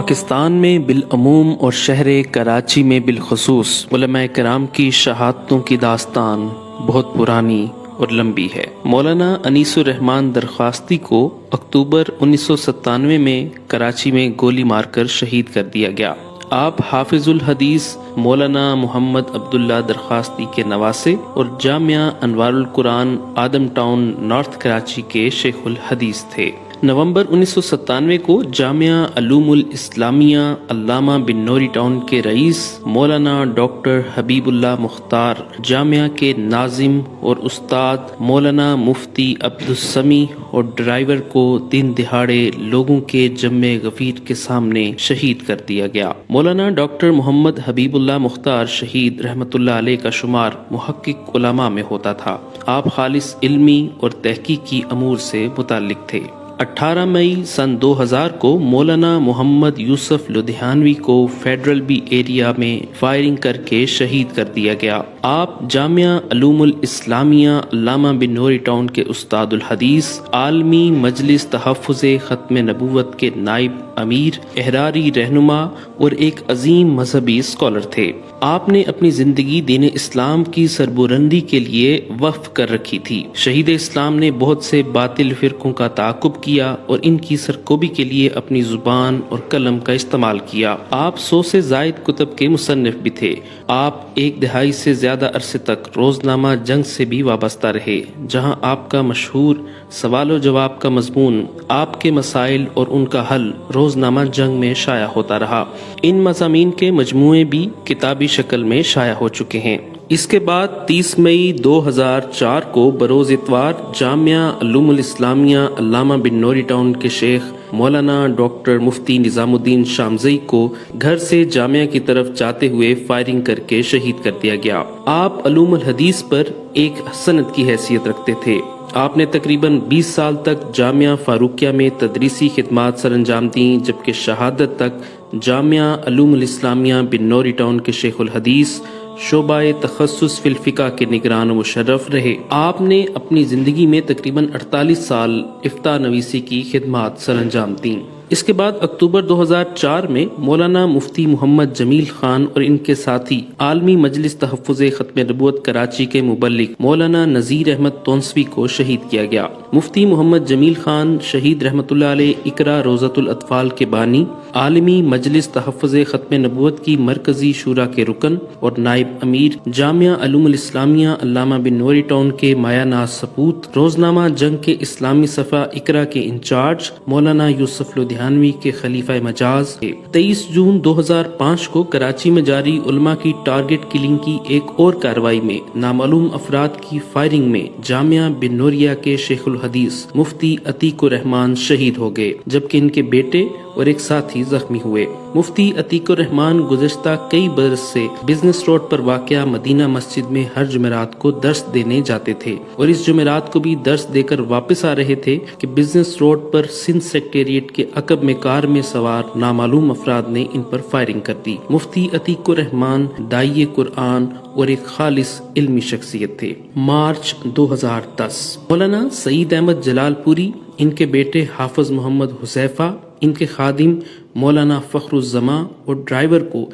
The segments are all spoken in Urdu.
پاکستان میں بالعموم اور شہر کراچی میں بالخصوص علماء کرام کی شہادتوں کی داستان بہت پرانی اور لمبی ہے۔ مولانا انیس الرحمن درخواستی کو اکتوبر 1997 میں کراچی میں گولی مار کر شہید کر دیا گیا۔ آپ حافظ الحدیث مولانا محمد عبداللہ درخواستی کے نواسے اور جامعہ انوار القرآن آدم ٹاؤن نارتھ کراچی کے شیخ الحدیث تھے۔ نومبر 1997 کو جامعہ علوم الاسلامیہ علامہ بن نوری ٹاؤن کے رئیس مولانا ڈاکٹر حبیب اللہ مختار، جامعہ کے ناظم اور استاد مولانا مفتی عبدالسمیع اور ڈرائیور کو دن دہاڑے لوگوں کے جمع غفیر کے سامنے شہید کر دیا گیا۔ مولانا ڈاکٹر محمد حبیب اللہ مختار شہید رحمۃ اللہ علیہ کا شمار محقق علماء میں ہوتا تھا۔ آپ خالص علمی اور تحقیقی امور سے متعلق تھے۔ 18 مئی سن 2000 کو مولانا محمد یوسف لدھیانوی کو فیڈرل بی ایریا میں فائرنگ کر کے شہید کر دیا گیا۔ آپ جامعہ علوم الاسلامیہ علامہ بن نوری ٹاؤن کے استاد الحدیث، عالمی مجلس تحفظ ختم نبوت کے نائب امیر، احراری رہنما اور ایک عظیم مذہبی اسکالر تھے۔ آپ نے اپنی زندگی دین اسلام کی سربلندی کے لیے وقف کر رکھی تھی۔ شہید اسلام نے بہت سے باطل فرقوں کا تعاقب کیا اور ان کی سرکوبی کے لیے اپنی زبان اور قلم کا استعمال کیا۔ آپ 100 سے زائد کتب کے مصنف بھی تھے۔ آپ ایک دہائی سے زیادہ عرصے تک روزنامہ جنگ سے بھی وابستہ رہے، جہاں آپ کا مشہور سوال و جواب کا مضمون آپ کے مسائل اور ان کا حل روزنامہ جنگ میں شائع ہوتا رہا۔ ان مضامین کے مجموعے بھی کتابی شکل میں شائع ہو چکے ہیں۔ اس کے بعد 30 مئی 2004 کو بروز اتوار جامعہ علوم الاسلامیہ علامہ بن نوری ٹاؤن کے شیخ مولانا ڈاکٹر مفتی نظام الدین شامزئی کو گھر سے جامعہ کی طرف جاتے ہوئے فائرنگ کر کے شہید کر دیا گیا۔ آپ علوم الحدیث پر ایک سند کی حیثیت رکھتے تھے۔ آپ نے تقریباً 20 سال تک جامعہ فاروقیہ میں تدریسی خدمات سر انجام دیں، جبکہ شہادت تک جامعہ علوم الاسلامیہ بن نوری ٹاؤن کے شیخ الحدیث شعبہ تخصص فی الفقہ کے نگران و مشرف رہے۔ آپ نے اپنی زندگی میں تقریباً 48 سال افتاء نویسی کی خدمات سر انجام دیں۔ اس کے بعد اکتوبر 2004 میں مولانا مفتی محمد جمیل خان اور ان کے ساتھی عالمی مجلس تحفظ ختم نبوت کراچی کے مبلغ مولانا نذیر احمد تونسوی کو شہید کیا گیا۔ مفتی محمد جمیل خان شہید رحمۃ اللہ علیہ اقرا روضۃ الاطفال کے بانی، عالمی مجلس تحفظ ختم نبوت کی مرکزی شورا کے رکن اور نائب امیر، جامعہ علوم الاسلامیہ علامہ بن نوری ٹاؤن کے مایا ناز سپوت، روزنامہ جنگ کے اسلامی صفحہ اقرا کے انچارج، مولانا یوسف لدھیانوی کے خلیفہ مجاز تھے۔ 23 جون 2005 کو کراچی میں جاری علماء کی ٹارگٹ کلنگ کی ایک اور کارروائی میں نامعلوم افراد کی فائرنگ میں جامعہ بن نوریہ کے شیخ الحدیث مفتی عتیق الرحمن شہید ہو گئے، جبکہ ان کے بیٹے اور ایک ساتھی زخمی ہوئے۔ مفتی عتیق الرحمن گزشتہ کئی برس سے بزنس روڈ پر واقع مدینہ مسجد میں ہر جمعرات کو درس دینے جاتے تھے، اور اس جمعرات کو بھی درس دے کر واپس آ رہے تھے کہ بزنس روڈ پر سندھ سیکریٹریٹ کے عقب میں کار میں سوار نامعلوم افراد نے ان پر فائرنگ کر دی۔ مفتی عتیق الرحمن داعی قرآن اور ایک خالص علمی شخصیت تھے۔ مارچ 2010 مولانا سعید احمد جلال پوری، ان کے بیٹے حافظ محمد حذیفہ، ان کے خادم مولانا فخر الزماں اور ڈرائیور کو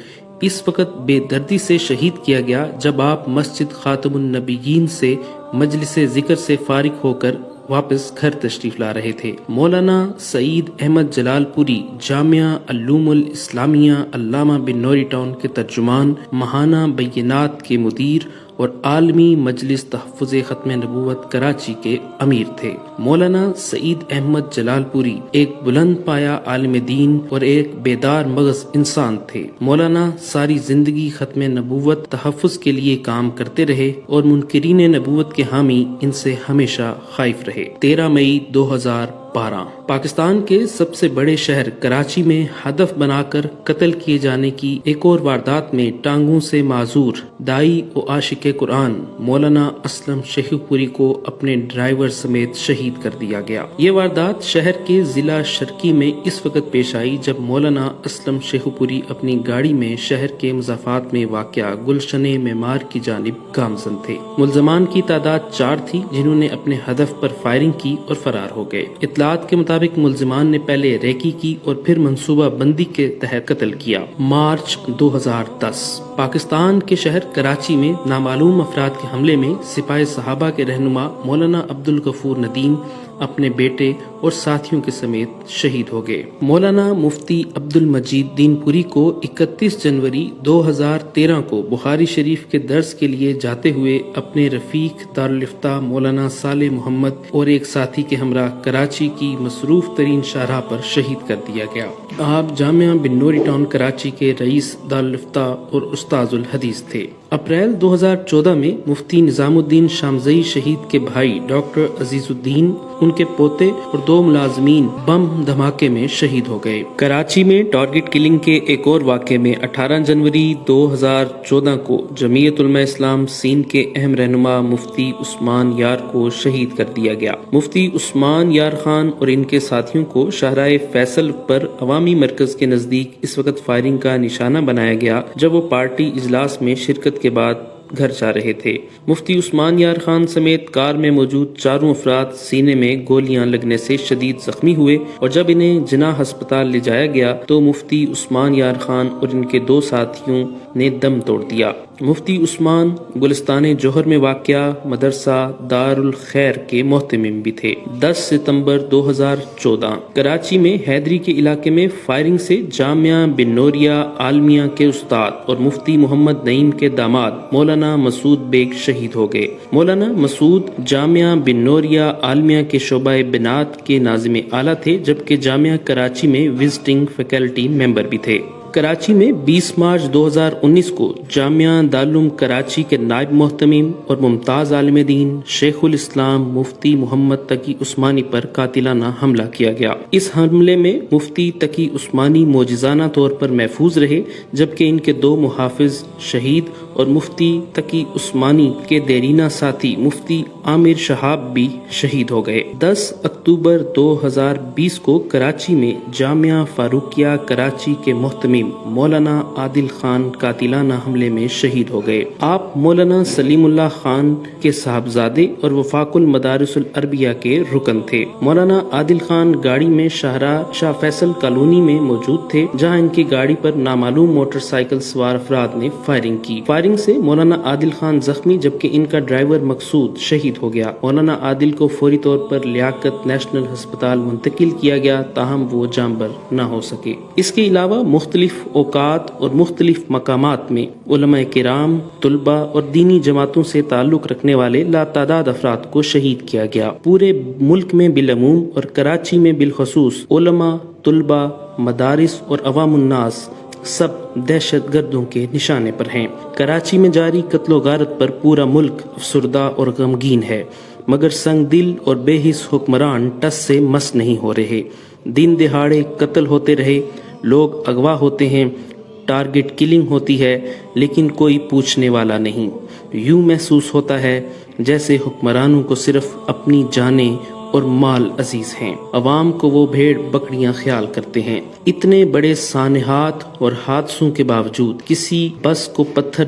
اس وقت بے دردی سے شہید کیا گیا جب آپ مسجد خاتم النبیین سے مجلس ذکر سے فارغ ہو کر واپس گھر تشریف لا رہے تھے۔ مولانا سعید احمد جلال پوری جامعہ علوم الاسلامیہ علامہ بن نوری ٹاؤن کے ترجمان، ماہانہ بینات کے مدیر اور عالمی مجلس تحفظ ختم نبوت کراچی کے امیر تھے۔ مولانا سعید احمد جلال پوری ایک بلند پایہ عالم دین اور ایک بیدار مغز انسان تھے۔ مولانا ساری زندگی ختم نبوت تحفظ کے لیے کام کرتے رہے اور منکرین نبوت کے حامی ان سے ہمیشہ خائف رہے۔ 13 مئی 2012 پاکستان کے سب سے بڑے شہر کراچی میں ہدف بنا کر قتل کیے جانے کی ایک اور واردات میں ٹانگوں سے معذور داعی و عاشق قرآن مولانا اسلم شیخو پوری کو اپنے ڈرائیور سمیت شہید کر دیا گیا۔ یہ واردات شہر کے ضلع شرقی میں اس وقت پیش آئی جب مولانا اسلم شیخو پوری اپنی گاڑی میں شہر کے مضافات میں واقع گلشن معمار کی جانب گامزن تھے۔ ملزمان کی تعداد 4 تھی جنہوں نے اپنے ہدف پر فائرنگ کی اور فرار ہو گئے۔ اطلاعات کے مطابق ملزمان نے پہلے ریکی کی اور پھر منصوبہ بندی کے تحت قتل کیا۔ مارچ 2010 پاکستان کے شہر کراچی میں نامعلوم افراد کے حملے میں سپاہ صحابہ کے رہنما مولانا عبدالغفور ندیم اپنے بیٹے اور ساتھیوں کے سمیت شہید ہو گئے۔ مولانا مفتی عبدالمجید دین پوری کو 31 جنوری 2013 کو بخاری شریف کے درس کے لیے جاتے ہوئے اپنے رفیق دارالفتہ مولانا صالح محمد اور ایک ساتھی کے ہمراہ کراچی کی مصروف ترین شاہراہ پر شہید کر دیا گیا۔ آپ جامعہ بن نوری ٹاؤن کراچی کے رئیس دارالفتہ اور استاذ الحدیث تھے۔ اپریل 2014 میں مفتی نظام الدین شامزئی شہید کے بھائی ڈاکٹر عزیز الدین، ان کے پوتے اور 2 ملازمین بم دھماکے میں شہید ہو گئے۔ کراچی میں ٹارگٹ کلنگ کے ایک اور واقعے میں 18 جنوری 2014 کو جمعیت علماء اسلام سندھ کے اہم رہنما مفتی عثمان یار کو شہید کر دیا گیا۔ مفتی عثمان یار خان اور ان کے ساتھیوں کو شاہراہ فیصل پر عوامی مرکز کے نزدیک اس وقت فائرنگ کا نشانہ بنایا گیا جب وہ پارٹی اجلاس میں شرکت کے بعد گھر جا رہے تھے۔ مفتی عثمان یار خان سمیت کار میں موجود 4 افراد سینے میں گولیاں لگنے سے شدید زخمی ہوئے اور جب انہیں جناح ہسپتال لے جایا گیا تو مفتی عثمان یار خان اور ان کے 2 ساتھیوں نے دم توڑ دیا۔ مفتی عثمان گلستان جوہر میں واقع مدرسہ دارالخیر کے محتمم بھی تھے۔ 10 ستمبر 2014 کراچی میں حیدری کے علاقے میں فائرنگ سے جامعہ بن نوریہ عالمیہ کے استاد اور مفتی محمد نعیم کے داماد مولانا مسعود بیگ شہید ہو گئے۔ مولانا مسعود جامعہ بن نوریہ عالمیہ کے شعبہ بنات کے ناظم اعلیٰ تھے جبکہ جامعہ کراچی میں وزٹنگ فیکلٹی ممبر بھی تھے۔ کراچی میں 20 مارچ 2019 کو جامعہ دارالعلوم کراچی کے نائب محتمم اور ممتاز عالم دین شیخ الاسلام مفتی محمد تقی عثمانی پر قاتلانہ حملہ کیا گیا۔ اس حملے میں مفتی تقی عثمانی معجزانہ طور پر محفوظ رہے جبکہ ان کے 2 محافظ شہید اور مفتی تقی عثمانی کے دیرینہ ساتھی مفتی عامر شہاب بھی شہید ہو گئے۔ 10 اکتوبر 2020 کو کراچی میں جامعہ فاروقیہ کراچی کے محتمم مولانا عادل خان قاتلانہ حملے میں شہید ہو گئے۔ آپ مولانا سلیم اللہ خان کے صاحبزادے اور وفاق المدارس العربیہ کے رکن تھے۔ مولانا عادل خان گاڑی میں شاہراہ شاہ فیصل کالونی میں موجود تھے جہاں ان کی گاڑی پر نامعلوم موٹر سائیکل سوار افراد نے فائرنگ کی۔ فائرنگ سے مولانا عادل خان زخمی جبکہ ان کا ڈرائیور مقصود شہید ہو گیا۔ مولانا عادل کو فوری طور پر لیاقت نیشنل ہسپتال منتقل کیا گیا تاہم وہ جاں بر نہ ہو سکے۔ اس کے علاوہ مختلف اوقات اور مختلف مقامات میں علماء کرام، طلباء اور دینی جماعتوں سے تعلق رکھنے والے لاتعداد افراد کو شہید کیا گیا۔ پورے ملک میں بالعموم اور کراچی میں بالخصوص علماء، طلباء، مدارس اور عوام الناس سب دہشت گردوں کے نشانے پر ہیں۔ کراچی میں جاری قتل و غارت پر پورا ملک افسردہ اور غمگین ہے مگر سنگ دل اور بے حس حکمران ٹس سے مس نہیں ہو رہے۔ دن دہاڑے قتل ہوتے رہے، لوگ اغوا ہوتے ہیں، ٹارگٹ کلنگ ہوتی ہے لیکن کوئی پوچھنے والا نہیں۔ یوں محسوس ہوتا ہے جیسے حکمرانوں کو صرف اپنی جانیں اور مال عزیز ہیں، عوام کو وہ بھیڑ بکریاں خیال کرتے ہیں۔ اتنے بڑے سانحات اور حادثوں کے باوجود کسی بس کو پتھر